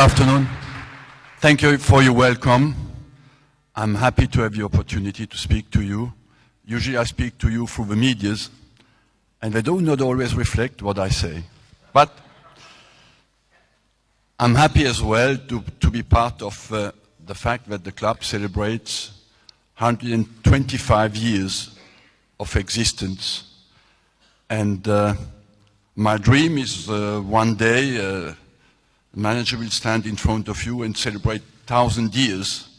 afternoon. Thank you for your welcome. I'm happy to have the opportunity to speak to you. Usually I speak to you through the medias, and they do not always reflect what I say. But I'm happy as well to be part of the fact that the club celebrates 125 years of existence. And my dream is one day the manager will stand in front of you and celebrate 1,000 years.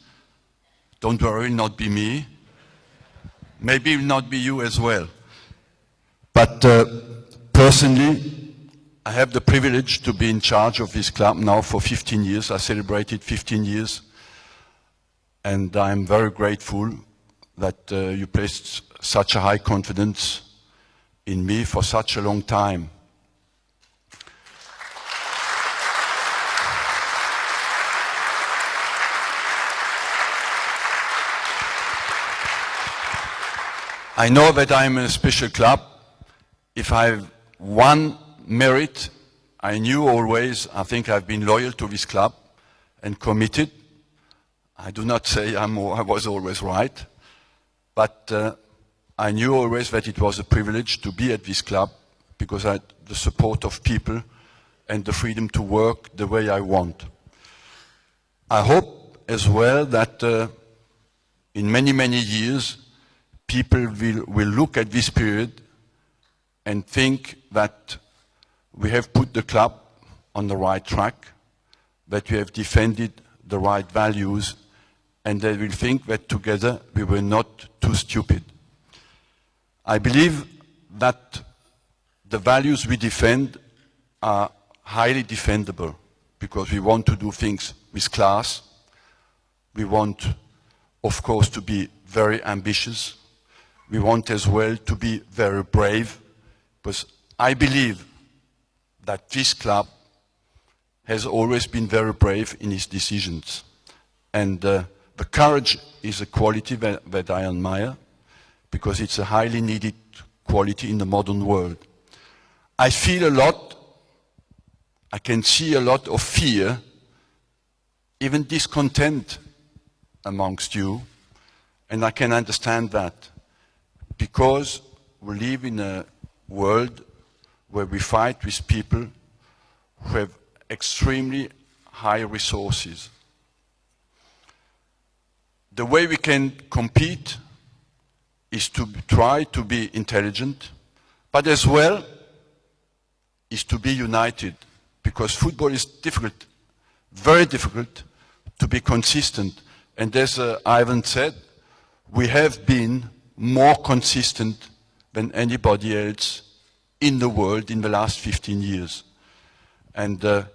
Don't worry, not be me. Maybe it will not be you as well. But personally, I have the privilege to be in charge of this club now for 15 years. I celebrated 15 years. And I'm very grateful that you placed such a high confidence in me for such a long time. I know that I'm in a special club. If I have one merit, I knew always, I think I've been loyal to this club and committed. I do not say I was always right, but I knew always that it was a privilege to be at this club because I had the support of people and the freedom to work the way I want. I hope as well that in many, many years, people will look at this period and think that we have put the club on the right track, that we have defended the right values, and they will think that together we were not too stupid. I believe that the values we defend are highly defendable because we want to do things with class. We want, of course, to be very ambitious. We want as well to be very brave, because I believe that this club has always been very brave in its decisions. And the courage is a quality that I admire, because it's a highly needed quality in the modern world. I feel a lot, I can see a lot of fear, even discontent amongst you, and I can understand that. Because we live in a world where we fight with people who have extremely high resources. The way we can compete is to try to be intelligent, but as well is to be united, because football is difficult, very difficult to be consistent. And as Ivan said, we have been more consistent than anybody else in the world in the last 15 years. And to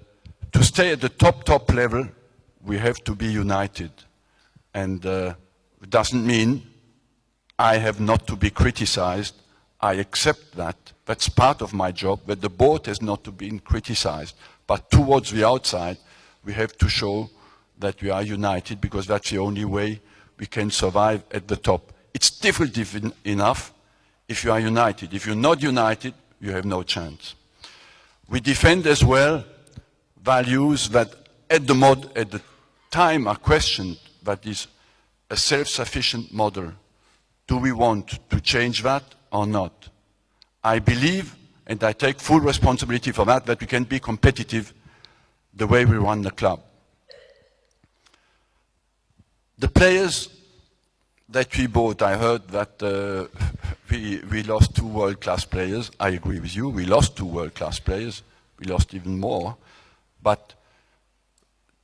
stay at the top level, we have to be united. And it doesn't mean I have not to be criticized. I accept that. That's part of my job, that the board has not to be criticized. But towards the outside, we have to show that we are united, because that's the only way we can survive at the top. It's difficult enough if you are united. If you're not united, you have no chance. We defend as well values that at the time are questioned, that is a self-sufficient model. Do we want to change that or not? I believe, and I take full responsibility for that we can be competitive the way we run the club. The players that we bought, I heard that we lost 2 world-class players. I agree with you, we lost 2 world-class players. We lost even more. But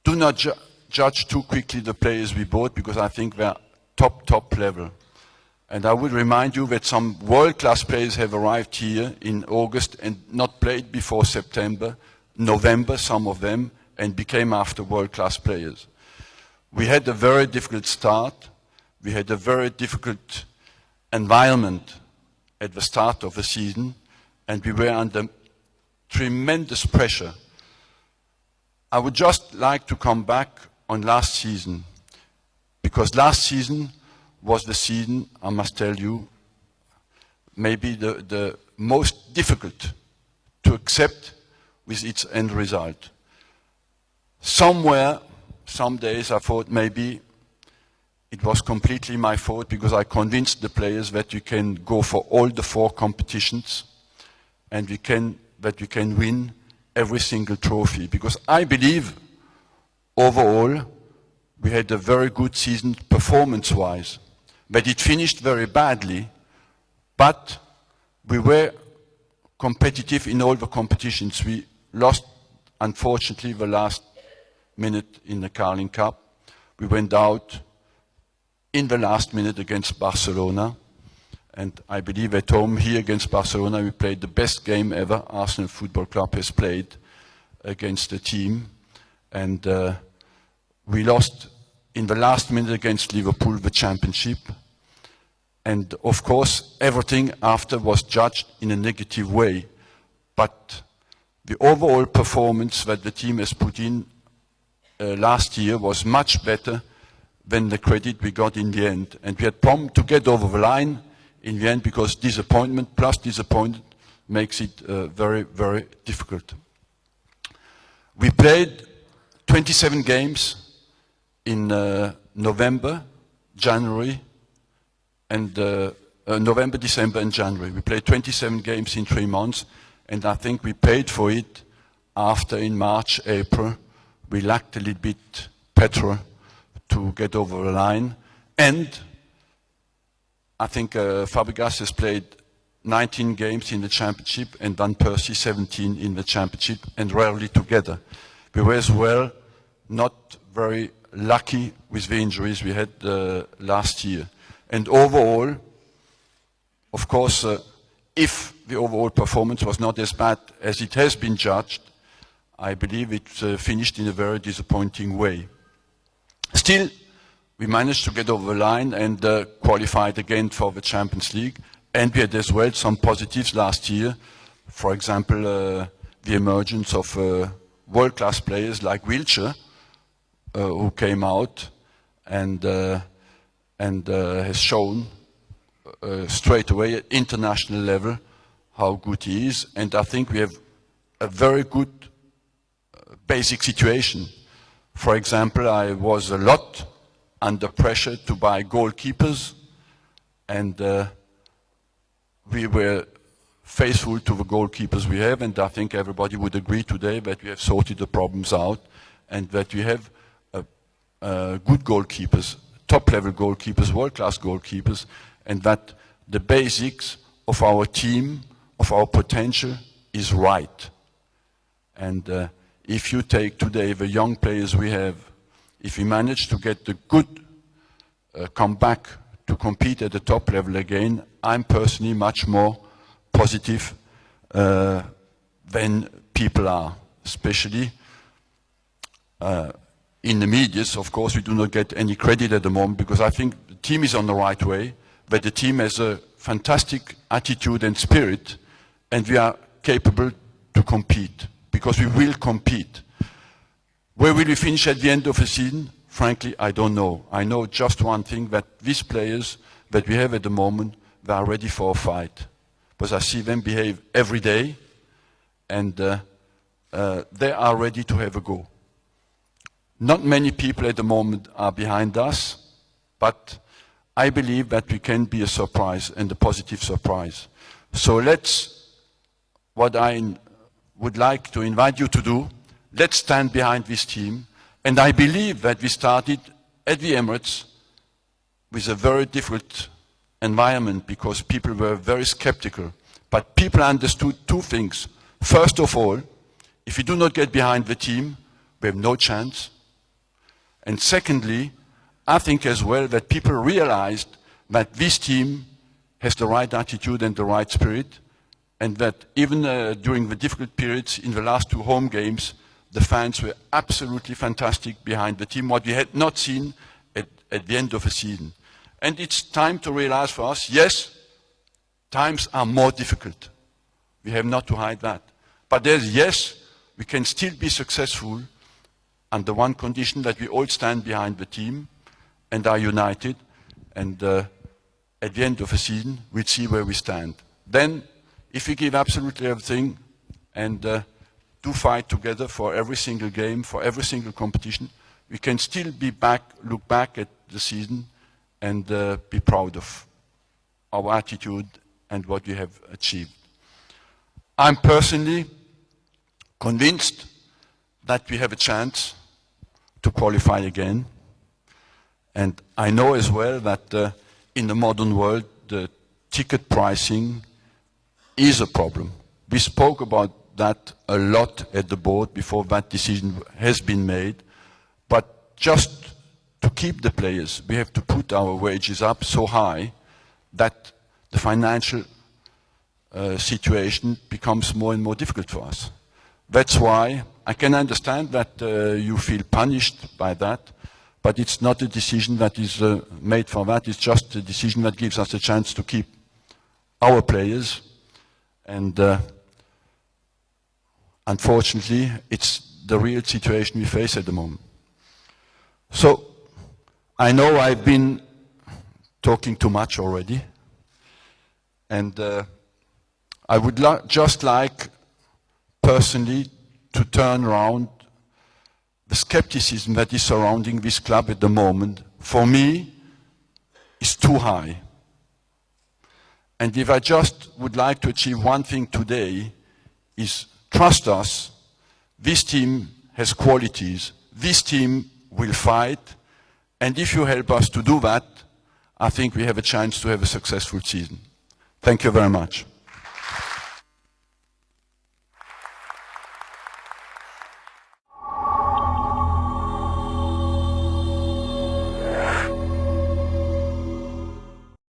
do not judge too quickly the players we bought, because I think they're top level. And I would remind you that some world-class players have arrived here in August and not played before September, November, some of them, and became after world-class players. We had a very difficult start. We had a very difficult environment at the start of the season, and we were under tremendous pressure. I would just like to come back on last season, because last season was the season, I must tell you, maybe the most difficult to accept with its end result. somewhere, some days I thought maybe it was completely my fault because I convinced the players that you can go for all the 4 competitions and that we can win every single trophy. Because I believe overall we had a very good season performance-wise. But it finished very badly, but we were competitive in all the competitions. We lost, unfortunately, the last minute in the Carling Cup. We went out in the last minute against Barcelona. And I believe at home here against Barcelona we played the best game ever Arsenal Football Club has played against the team. And we lost in the last minute against Liverpool the championship. And of course everything after was judged in a negative way. But the overall performance that the team has put in last year was much better than the credit we got in the end. And we had problem to get over the line in the end because disappointment plus disappointment makes it very, very difficult. We played 27 games in November, January, and November, December and January. We played 27 games in 3 months, and I think we paid for it after in March, April. We lacked a little bit petrol to get over the line. And I think Fabregas has played 19 games in the championship and Van Persie 17 in the championship, and rarely together. We were as well not very lucky with the injuries we had last year. And overall, of course, if the overall performance was not as bad as it has been judged, I believe it finished in a very disappointing way. Still, we managed to get over the line and qualified again for the Champions League. And we had as well some positives last year. For example, the emergence of world-class players like Wilshere, who came out and has shown straight away at international level how good he is. And I think we have a very good basic situation. For example, I was a lot under pressure to buy goalkeepers, and we were faithful to the goalkeepers we have, and I think everybody would agree today that we have sorted the problems out and that we have good goalkeepers, top-level goalkeepers, world-class goalkeepers, and that the basics of our team, of our potential, is right. And if you take today the young players we have, if we manage to get the good comeback to compete at the top level again, I'm personally much more positive than people are, especially in the media. Of course, we do not get any credit at the moment because I think the team is on the right way, that the team has a fantastic attitude and spirit, and we are capable to compete, because we will compete. Where will we finish at the end of the season? Frankly, I don't know. I know just one thing, that these players that we have at the moment, they are ready for a fight. Because I see them behave every day, and they are ready to have a go. Not many people at the moment are behind us, but I believe that we can be a surprise, and a positive surprise. So what I would like to invite you to do, let's stand behind this team. And I believe that we started at the Emirates with a very difficult environment because people were very skeptical. But people understood 2 things. First of all, if we do not get behind the team, we have no chance. And secondly, I think as well that people realized that this team has the right attitude and the right spirit, and that even during the difficult periods in the last 2 home games, the fans were absolutely fantastic behind the team, what we had not seen at the end of the season. And it's time to realize for us, yes, times are more difficult. We have not to hide that. But yes, we can still be successful under one condition, that we all stand behind the team and are united. And at the end of the season, we'll see where we stand. Then, if we give absolutely everything and do fight together for every single game, for every single competition, we can still look back at the season and be proud of our attitude and what we have achieved. I'm personally convinced that we have a chance to qualify again. And I know as well that in the modern world, the ticket pricing is a problem. We spoke about that a lot at the board before that decision has been made. But just to keep the players, we have to put our wages up so high that the financial situation becomes more and more difficult for us. That's why I can understand that you feel punished by that, but it's not a decision that is made for that. It's just a decision that gives us a chance to keep our players. And unfortunately, it's the real situation we face at the moment. So I know I've been talking too much already, and I would just like personally to turn around the skepticism that is surrounding this club at the moment. For me, is too high. And if I just would like to achieve one thing today, is trust us, this team has qualities, this team will fight, and if you help us to do that, I think we have a chance to have a successful season. Thank you very much.